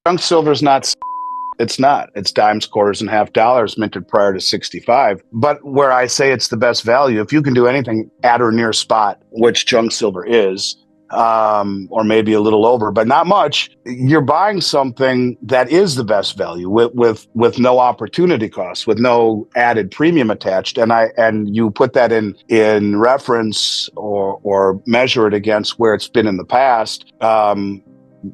Junk silver's not. It's not. It's dimes, quarters, and half dollars minted prior to 65. But where I say it's the best value, if you can do anything at or near spot, which junk silver is, or maybe a little over, but not much, you're buying something that is the best value with no opportunity costs, with no added premium attached. And you put that in reference or measure it against where it's been in the past.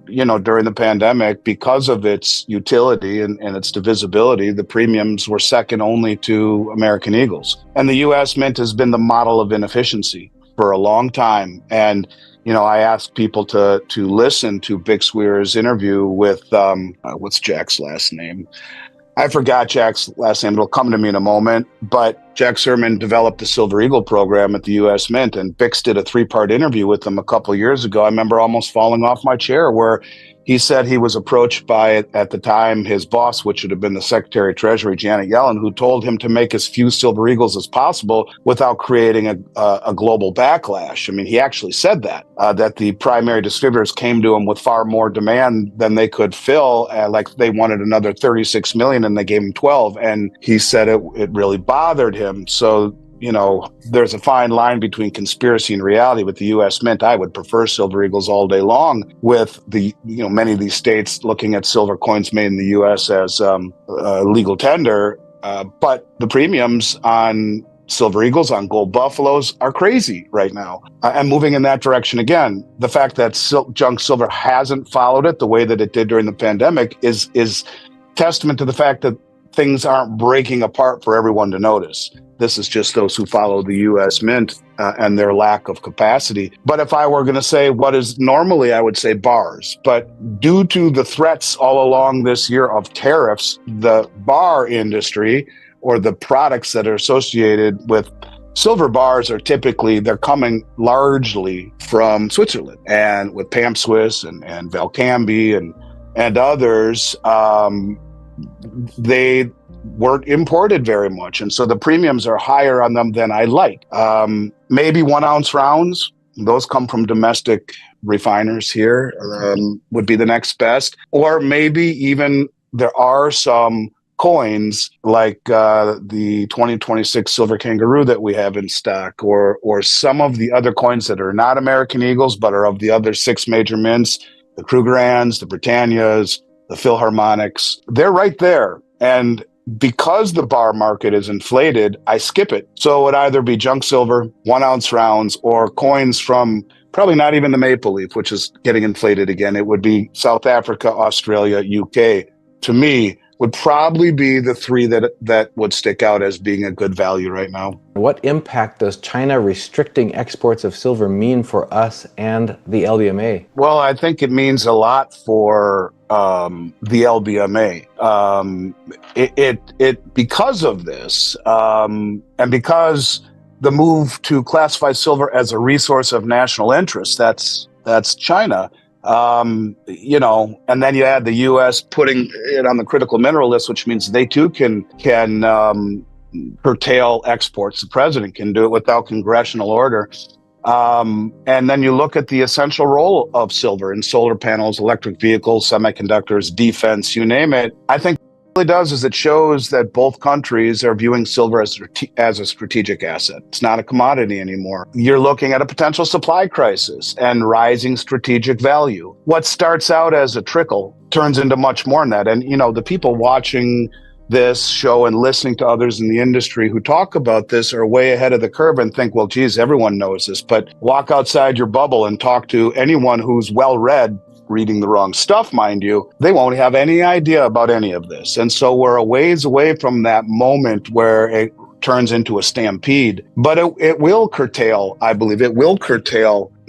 During the pandemic, because of its utility and its divisibility, the premiums were second only to American Eagles. And the U.S. Mint has been the model of inefficiency for a long time. And, I asked people to listen to Vic Swear's interview with, what's Jack's last name? I forgot Jack's last name. It'll come to me in a moment. But Jack Sermon developed the Silver Eagle program at the U.S. Mint, and Bix did a 3-part interview with him a couple of years ago. I remember almost falling off my chair, where he said he was approached by, at the time, his boss, which would have been the Secretary of Treasury, Janet Yellen, who told him to make as few Silver Eagles as possible without creating a global backlash. I mean, he actually said that the primary distributors came to him with far more demand than they could fill, like they wanted another 36 million and they gave him 12. And he said it really bothered him. So, there's a fine line between conspiracy and reality with the U.S. Mint. I would prefer Silver Eagles all day long, with many of these states looking at silver coins made in the U.S. as legal tender. But the premiums on Silver Eagles, on gold buffaloes, are crazy right now. And moving in that direction again, the fact that junk silver hasn't followed it the way that it did during the pandemic is testament to the fact that things aren't breaking apart for everyone to notice. This is just those who follow the U.S. Mint and their lack of capacity. But if I were going to say what is normally, I would say bars. But due to the threats all along this year of tariffs, the bar industry, or the products that are associated with silver bars, they're coming largely from Switzerland, and with Pam Swiss and Valcambi and others, they weren't imported very much. And so the premiums are higher on them than I like. Maybe 1 ounce rounds, those come from domestic refiners here, would be the next best. Or maybe even there are some coins like the 2026 Silver Kangaroo that we have in stock, or some of the other coins that are not American Eagles, but are of the other 6 major mints, the Krugerrands, the Britannias, the Philharmonics. They're right there. And because the bar market is inflated, I skip it. So it would either be junk silver, 1 ounce rounds, or coins from probably not even the Maple Leaf, which is getting inflated again. It would be South Africa, Australia, UK. To me, would probably be the 3 that would stick out as being a good value right now. What impact does China restricting exports of silver mean for us and the LBMA? Well, I think it means a lot for the LBMA. It because of this, and because the move to classify silver as a resource of national interest, that's China. And then you add the U.S. putting it on the critical mineral list, which means they too can curtail exports. The president can do it without congressional order. And then you look at the essential role of silver in solar panels, electric vehicles, semiconductors, defense, you name it. I think what it does is it shows that both countries are viewing silver as a strategic asset. It's not a commodity anymore. You're looking at a potential supply crisis and rising strategic value. What starts out as a trickle turns into much more than that. And, the people watching this show and listening to others in the industry who talk about this are way ahead of the curve and think, well, geez, everyone knows this. But walk outside your bubble and talk to anyone who's well-read, reading the wrong stuff, mind you, they won't have any idea about any of this. And so we're a ways away from that moment where it turns into a stampede. But it will curtail, I believe,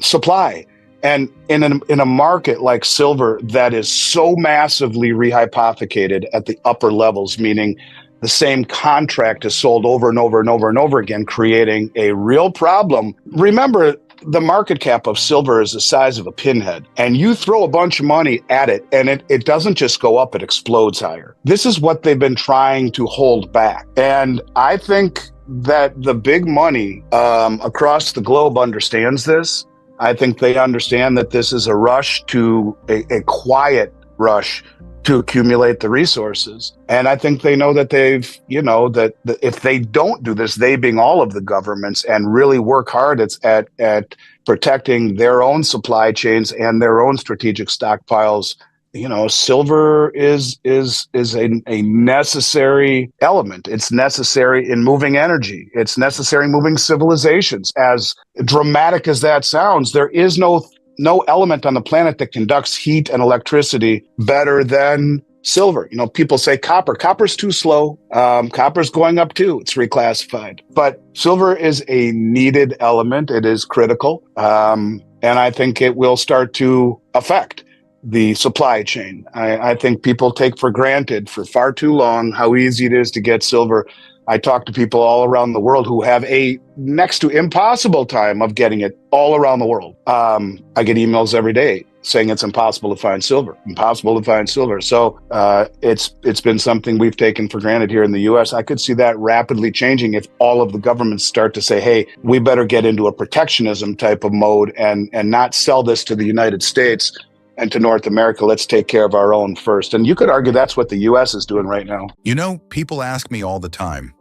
supply. And in a market like silver that is so massively rehypothecated at the upper levels, meaning the same contract is sold over and over and over and over again, creating a real problem. Remember, the market cap of silver is the size of a pinhead, and you throw a bunch of money at it, and it doesn't just go up, it explodes higher. This is what they've been trying to hold back. And I think that the big money across the globe understands this. I think they understand that this is a rush to a quiet rush to accumulate the resources. And I think they know that that if they don't do this, they being all of the governments, and really work hard at protecting their own supply chains and their own strategic stockpiles, silver is a necessary element. It's necessary in moving energy. It's necessary in moving civilizations. As dramatic as that sounds, there is no element on the planet that conducts heat and electricity better than silver. People say copper. Copper's too slow. Copper's going up too. It's reclassified. But silver is a needed element. It is critical. And I think it will start to affect the supply chain. I think people take for granted for far too long how easy it is to get silver. I talk to people all around the world who have a next to impossible time of getting it all around the world. I get emails every day saying it's impossible to find silver, impossible to find silver. So it's been something we've taken for granted here in the U.S. I could see that rapidly changing if all of the governments start to say, hey, we better get into a protectionism type of mode and not sell this to the United States and to North America. Let's take care of our own first. And you could argue that's what the U.S. is doing right now. People ask me all the time,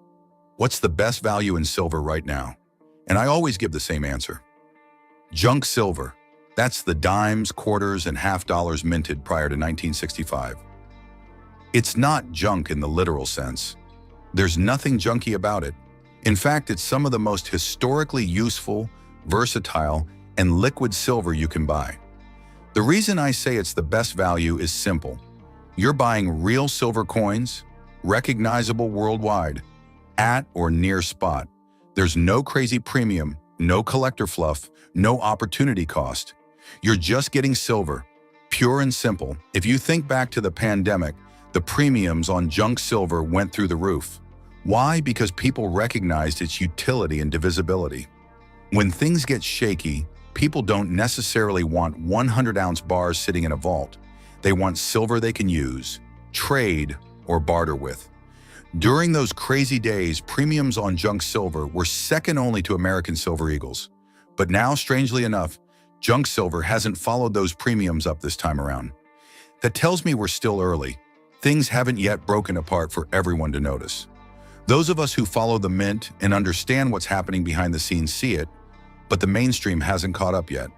what's the best value in silver right now? And I always give the same answer. Junk silver. That's the dimes, quarters, and half dollars minted prior to 1965. It's not junk in the literal sense. There's nothing junky about it. In fact, it's some of the most historically useful, versatile, and liquid silver you can buy. The reason I say it's the best value is simple. You're buying real silver coins, recognizable worldwide, at or near spot. There's no crazy premium, no collector fluff, no opportunity cost. You're just getting silver, pure and simple. If you think back to the pandemic, the premiums on junk silver went through the roof. Why? Because people recognized its utility and divisibility. When things get shaky, people don't necessarily want 100-ounce bars sitting in a vault. They want silver they can use, trade, or barter with. During those crazy days, premiums on junk silver were second only to American Silver Eagles. But now, strangely enough, junk silver hasn't followed those premiums up this time around. That tells me we're still early. Things haven't yet broken apart for everyone to notice. Those of us who follow the mint and understand what's happening behind the scenes see it, but the mainstream hasn't caught up yet.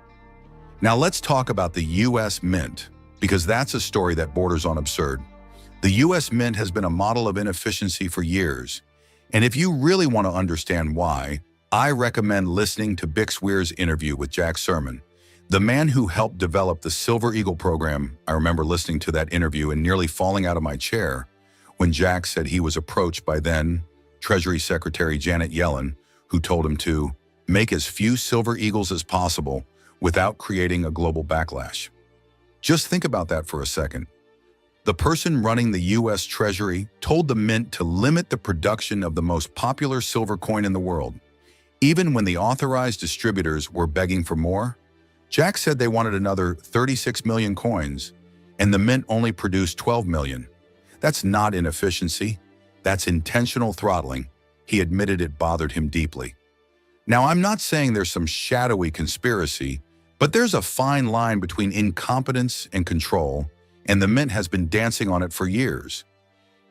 Now let's talk about the U.S. Mint, because that's a story that borders on absurd. The U.S. Mint has been a model of inefficiency for years, and if you really want to understand why, I recommend listening to Bix Weir's interview with Jack Sermon, the man who helped develop the Silver Eagle program. I remember listening to that interview and nearly falling out of my chair when Jack said he was approached by then Treasury Secretary Janet Yellen, who told him to make as few Silver Eagles as possible without creating a global backlash. Just think about that for a second. The person running the U.S. Treasury told the Mint to limit the production of the most popular silver coin in the world. Even when the authorized distributors were begging for more, Jack said they wanted another 36 million coins, and the Mint only produced 12 million. That's not inefficiency. That's intentional throttling. He admitted it bothered him deeply. Now, I'm not saying there's some shadowy conspiracy, but there's a fine line between incompetence and control, and the Mint has been dancing on it for years.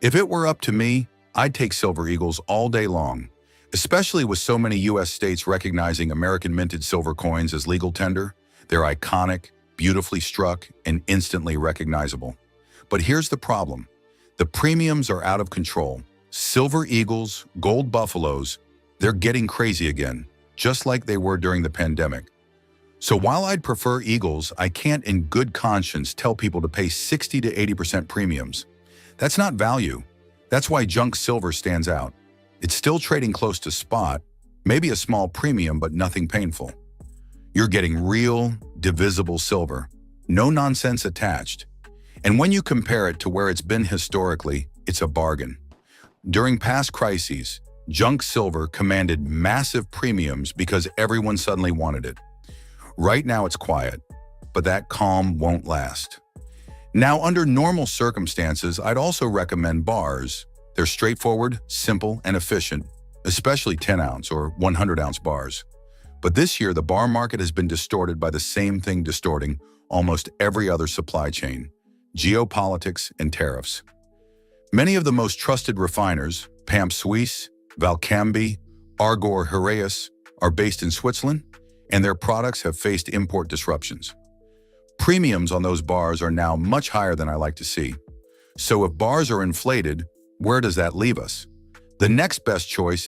If it were up to me, I'd take Silver Eagles all day long, especially with so many U.S. states recognizing American minted silver coins as legal tender. They're iconic, beautifully struck, and instantly recognizable. But here's the problem. The premiums are out of control. Silver Eagles, gold buffaloes, they're getting crazy again, just like they were during the pandemic. So while I'd prefer Eagles, I can't in good conscience tell people to pay 60 to 80% premiums. That's not value. That's why junk silver stands out. It's still trading close to spot, maybe a small premium, but nothing painful. You're getting real, divisible silver, no nonsense attached. And when you compare it to where it's been historically, it's a bargain. During past crises, junk silver commanded massive premiums because everyone suddenly wanted it. Right now it's quiet, but that calm won't last. Now, under normal circumstances, I'd also recommend bars. They're straightforward, simple, and efficient, especially 10-ounce or 100-ounce bars. But this year, the bar market has been distorted by the same thing distorting almost every other supply chain: geopolitics, and tariffs. Many of the most trusted refiners, Pamp Suisse, Valcambi, Argor Heraeus, are based in Switzerland, and their products have faced import disruptions. Premiums on those bars are now much higher than I like to see. So if bars are inflated, where does that leave us? The next best choice